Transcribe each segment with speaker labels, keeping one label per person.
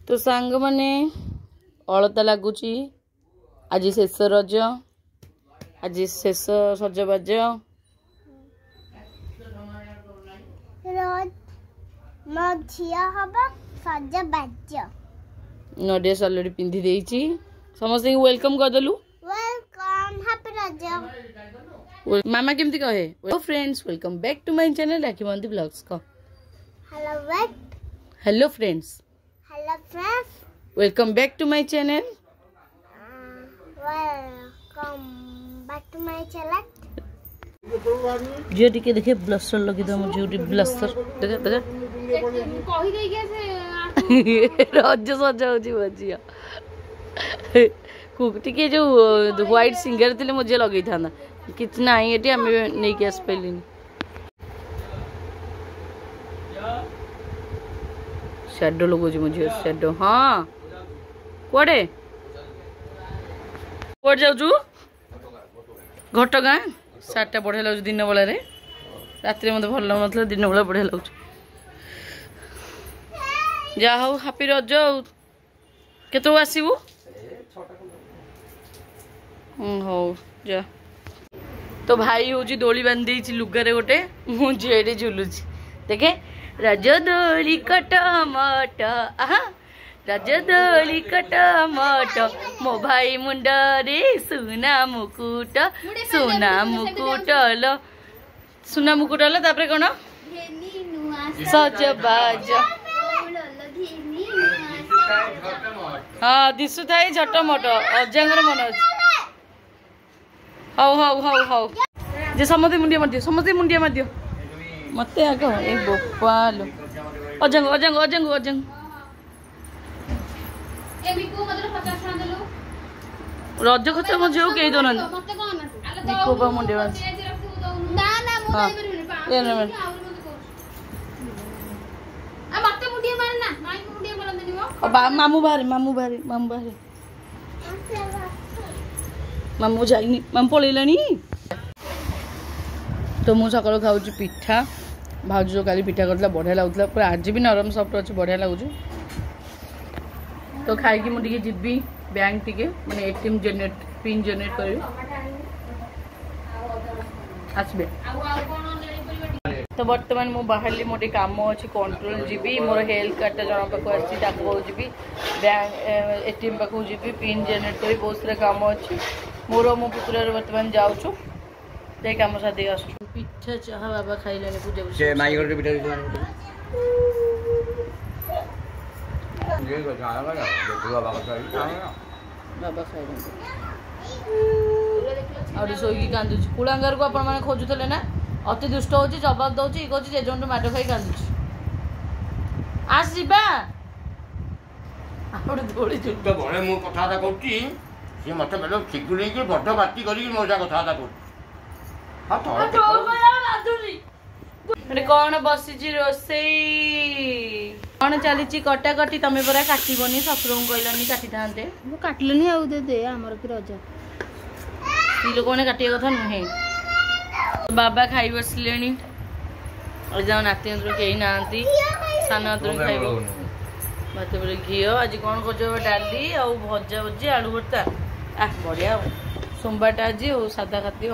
Speaker 1: तो सांग माने अलता लगुच आज शेष रज आज शेष सजबाज नडिया सलड़ी पिंधि देइची समस्त वेलकम कर देलु
Speaker 2: वेलकम हैप्पी रज
Speaker 1: मामा केमती कहे hello friends welcome back to my channel Rakhi Bandi blogs को hello friends welcome back to my channel जे टिके देखे ब्लशर लगी दो मुझे ब्लशर देखे देखे
Speaker 2: कहि दे के से
Speaker 1: रज सजाऊ बजिया टिके जो व्हाइट सिंगर थे मुझे लगे था कितना आई ये आम नहीं आस पाइलिन शेडो लगुच मुझे शेडो हाँ कड़े कौट जाऊ घटगाँ सार्टा बढ़िया लगे दिन बेला रात मत भल लगुन दिन बेला बढ़िया लगे जा हूँ हापी रज केत आसबू हौ जा तो भाई हूँ दोली बांधी लुगारे गोटे मुझे झुलुची देखे रज दोली कटमट आहा रज दोली कटमट मो भाई मुंडरे सुना मुकुट ल सुना मुकुट ल तापरे कौन सजबाज हाँ दिशु थाई झटमट अजांगर मन अच्छे हौ हौ हौ हौ जे समस्ते मुंडिया मार दियो समस्ते मुंडिया मार दियो मत आग ए बोपालो अजंग अजंग अजंग अजंग रज खच मो झील कई दो निको मुंडिया मामू बाहर मामू बाहर मामू बाहर मामू जाइनी मामू पलैलानी तो मु सकाल खाऊ पिठा भाज जो काली पिठा करता बढ़िया लगुला पूरा आज भी नरम सफ्ट अच्छे बढ़िया लगुच तो खाई मुझे जीवी बैंक टिके माने एटीएम जनरेट पिन जनरेट कर आसबे तो बर्तमान मु बाहर मोटे काम अच्छी कंट्रोल जीवी मोर हेल्थ कार्डटा जन पाक जी बैंक एटीएम पाक जी पिन जनरेट कर बहुत सारा काम अच्छी मोर मो पुतुरार बर्तमान जाऊँ कम साथी आस पिठा चाह बाबा खाइले पूजा बाबा खाइले और शोकी कांदुच कुलांगार को आपण खोजुले ना अति दुष्ट हो जवाब दौर ये कह जेजन माड़ खाई कांदुच आस जा कौन बसी रोसई कौन चली कटाकटी तुम परा काटबनी शशुर को कहलानी काटी था
Speaker 2: काटलनी आउ दे आमर कि रज
Speaker 1: स्त्री लोक मैंने काटिया कथा नुहे बाबा खाई बसले जाओ नाती कहीं ना सान खाइब भात बेले घी आज कौन कर डाली आ भजा भजी आलू भर्ता बढ़िया सोमवार आज सादा खाती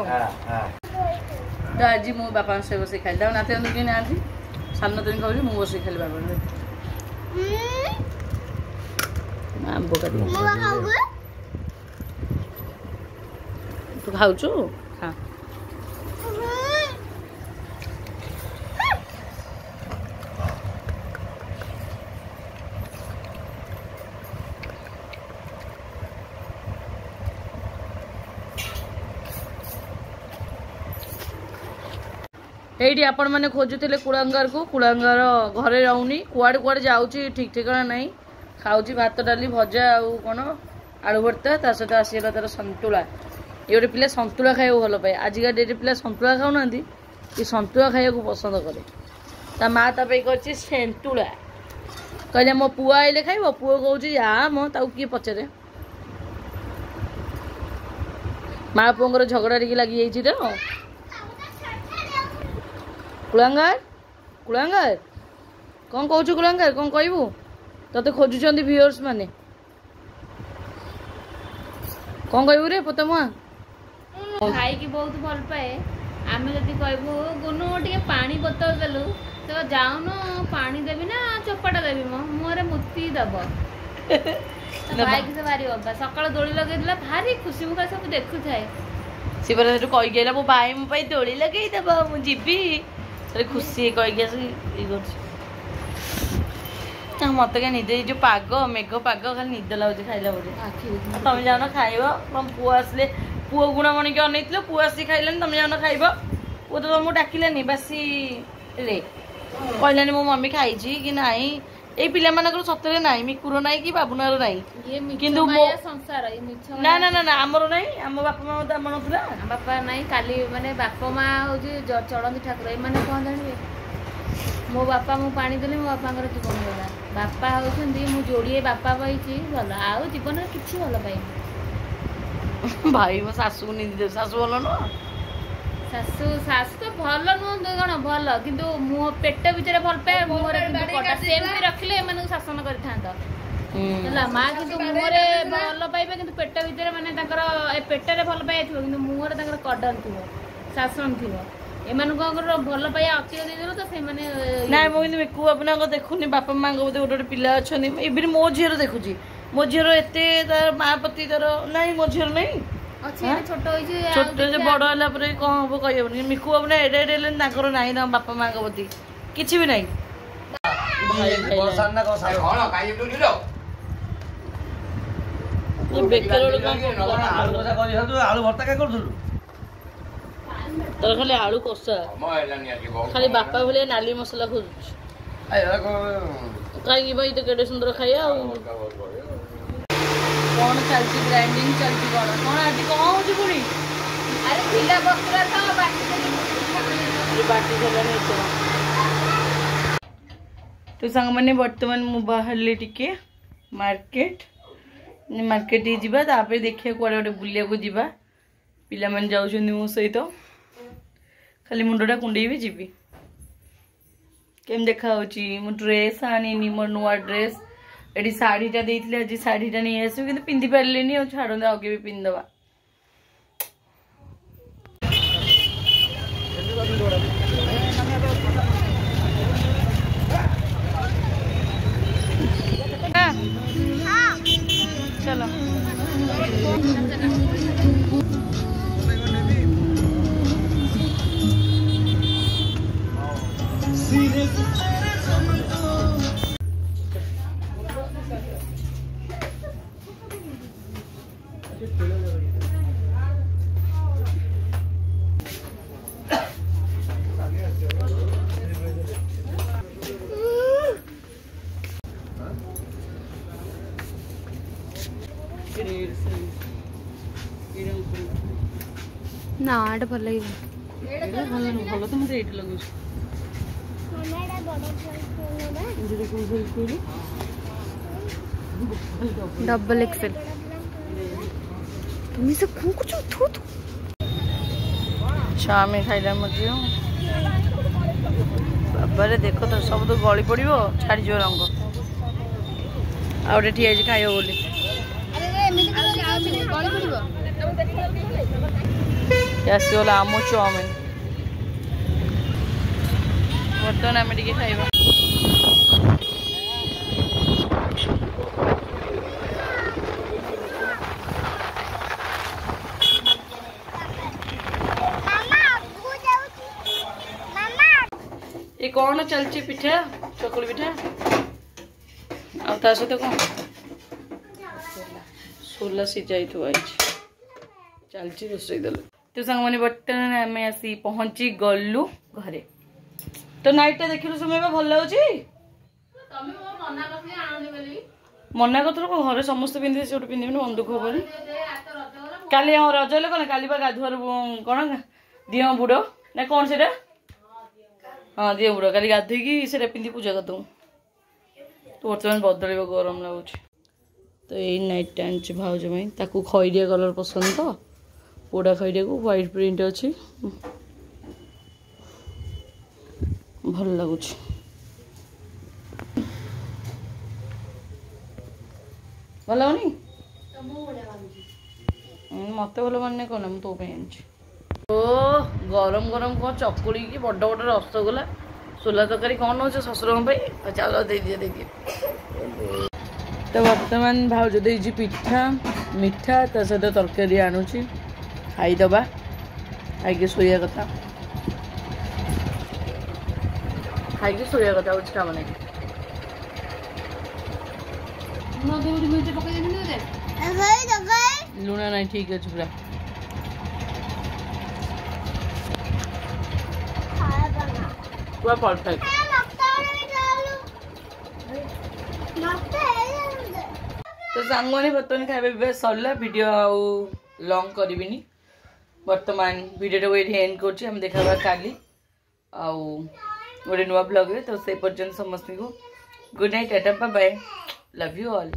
Speaker 1: तो आज मो बापा से बस खाई नाती कहीं ना सान दिन खाऊ मुझे बस खाली बाबा आंब काट तू खाऊ हाँ ये आपण मैंने खोजुले कुलांगार को कुलांगार घरे रहूनी कुआड़े कुआड़े जाऊँगी ठीक ठिकाना नहीं खाऊँ भात डाली भजा आउ कौन आलू भर्ता ता सहित आसीगला तार संतुला ये गोटे पिला संतुला खाया भल पाए आजिका डेट पिला संतुला खाऊना ये संतुला खाया पसंद करे ता माँ तापाई कर सेंतुला कहले मो पुआ आइले खाइब पुओ कौच या मो किए पचारे माँ पुओर झगड़ा टी लगी तो कुलांगार कुलांगार कौन कहू कुलांगार कौन कहबू तते खोजुचंदी व्यूअर्स माने कौन कहबू रे पोतमुआ
Speaker 2: खाई की बहुत भल पाए आमे जदी कहबू गुनु टिके पानी बोतल देलु तो जाउनो पानी देबी ना चोपाटा देबी मो मोरे मुत्ती दब भाई की से भारी बाबा सकाळ दोली लगे दिला भारी खुशी मुखा सब देखु थाए
Speaker 1: सिबरा सेटु कहि गेला मो भाई मो पई दोली लगेई दबा मु जिबी से खुशी कहि गेस ई करछ मत क्या निद जो पाग मेघ पाग खाली निद लगे खाइला बोले तुम जाओ खाइब तुम पुआ आसले पुओ गुणमणि के अन पुआ आसी खाइलानी तुम जाओ खाइब पुओ तो तुमको डाकिलानी बासी रे कहलानी मो मम्मी खाई कि नाई ए पिला मानकर सतरे नाई मिकुर नाई कि बाबुनार नाई किंतु मो
Speaker 2: संसार ये मिछ
Speaker 1: ना ना ना ना हमर नाई हम बापा मां त मनथुला
Speaker 2: बापा नाई काली माने बापा मां होजी चढ़ंती ठाकुर ए माने कोन जानिबे मो बापा मु पानी देले मो बापा जीवन गला बापा होउछंदी मु जोड़िए बापा पाइछि भल आउ जीवन रे किछि भल पाइ
Speaker 1: भाई मो सासु नि दे सासु भल न
Speaker 2: सासु सासु तो भल न गण भल किंतु मु पेट भीतर भल पाए मोरे किंतु कटा सेमती रखले माने शासन करथांत हला मा किंतु मोरे भल पाइबे किंतु पेट भीतर माने ताकर ए पेटरे भल पाइ थिबो किंतु मोरे ताकर कडन थिबो शासन थिबो एमन भल पाइया अति देदेलो तो से माने
Speaker 1: ना मो किंतु मेकु अपना को देखुनी बापा मां को गोटे पिला अछनी इबिन मो झियर देखुची मो झियर एते तार मां पति तार नाही मो झियर नाही
Speaker 2: अछि छोट होई जे
Speaker 1: छोट जे बड़ होला परे कोन हो कहबनी मिकु अपना एडे एडे लेन ताकर नाही ना बापा मां को पति किछि भी नाही भाई
Speaker 3: बरसाना को साइ हण काई दु दिलो
Speaker 1: ये बेकर
Speaker 3: आलू भजा करि हतु आलू भर्ता का करथुलु
Speaker 1: तर खाली आलू कोसा खाली बापा भले नाली मसला खोज कहीं भाई तो केडे सुंदर खाइया कौन चलती ग्राइंडिंग चलती कौन कौन आदि कौन होची पुणी
Speaker 2: अरे पिला बकरा था बाटी
Speaker 1: बाटी चलाने तो संग मैंने वर्तमान मु बाहरले टिके मार्केट मार्केट ही जीवा तापर देखिए कुआडे गोटे बुलिया को जीवा पिला मन जाउछन मो सहित खाली मुंडा कुंडे भी जीवी केम देखा मु ड्रेस आनी मोर नुआ ड्रेस एटी शाढ़ीटा देइथिले आज शाढ़ीटा नहीं आसो कि पिंधि पारलेनी और छाड़ आगे भी पिंधवा चलो
Speaker 2: ना आड भल लगे
Speaker 1: भल तो मत एट लगुच
Speaker 2: डबल एक्सेल तुम से खूब कुछ थू थू
Speaker 1: शाम में खाइला मजे बाबा देखो तो सब तो गली पड़ो छाड़ जो रंग आउटे ठिया खाइब बोली आसगला आम चाउमिन बर्तमान आम टे खाइबा ये कौन चलची पिठा चकुली पिठा आ सहित कौन सोला सीझाई चलची रोसई देल तो सांग मैंने बर्तमान आम आसी पहुंची गलु घरे तो नाइट देखिलु समय भल लगे मना कर घरे समस्त पिंधे से पिंधि मन दुख हेनी काली हाँ रज हेल्ले कौन काली गाधुआर कौन दिह बुड़ ना कौन से हाँ दिह बुड़ काली गाधोईकी से पिंधि पूजा करदू तो बर्तमान बदल गरम लगुच तो यही नाइट आनी भाज ताकू खैरिया कलर पसंद तो पोड़ा खैरिया को व्हाइट प्रिंट अच्छी भल लगुच ଭଲ ହଉନି ମତେ ଭଲ ମାନେ କଣ ମୁଁ ତୋ ପାଇଁ ଆଣିଛି। ଓ ଗରମ ଗରମ କ'ଣ ଚକୁଳି କି ବଡ଼ ବଡ଼ ରସଗୋଲା ସୋଲା ତରକାରୀ କ'ଣ ନେଉଛ ଶ୍ୱଶୁରଙ୍କ ପାଇଁ? ଚାଲ ଦେଇଦିଏ। ତ ବର୍ତ୍ତମାନ ଭାଉଜ ଦେଇଛି ପିଠା ମିଠା ତା ସହିତ ତରକାରୀ ଆଣୁଛି ଖାଇଦେବା ଖାଇକି ଶୋଇବା କଥା ହେଉଛି କାମ ନାହିଁ। ଲୁଣ ନାହିଁ ଠିକ୍ ଅଛି ପୁରା। ପୁରା ପରଫେକ୍ଟ। ତ ସାଙ୍ଗମାନେ ବର୍ତ୍ତମାନ ଖାଇବା ପିଇବା ସରିଲା ଭିଡ଼ିଓ ଆଉ ଲଙ୍ଗ୍ କରିବିନି ବର୍ତ୍ତମାନ ଭିଡ଼ିଓଟାକୁ ଏଇଠି ଏଣ୍ଡ କରୁଛି। ଆମେ ଦେଖା ହେବା କାଲି ଆଉ ଗୋଟେ ନୂଆ ବ୍ଲଗ୍ରେ। ତ ସେ ପର୍ଯ୍ୟନ୍ତ ସମସ୍ତଙ୍କୁ good night tata bye bye love you all.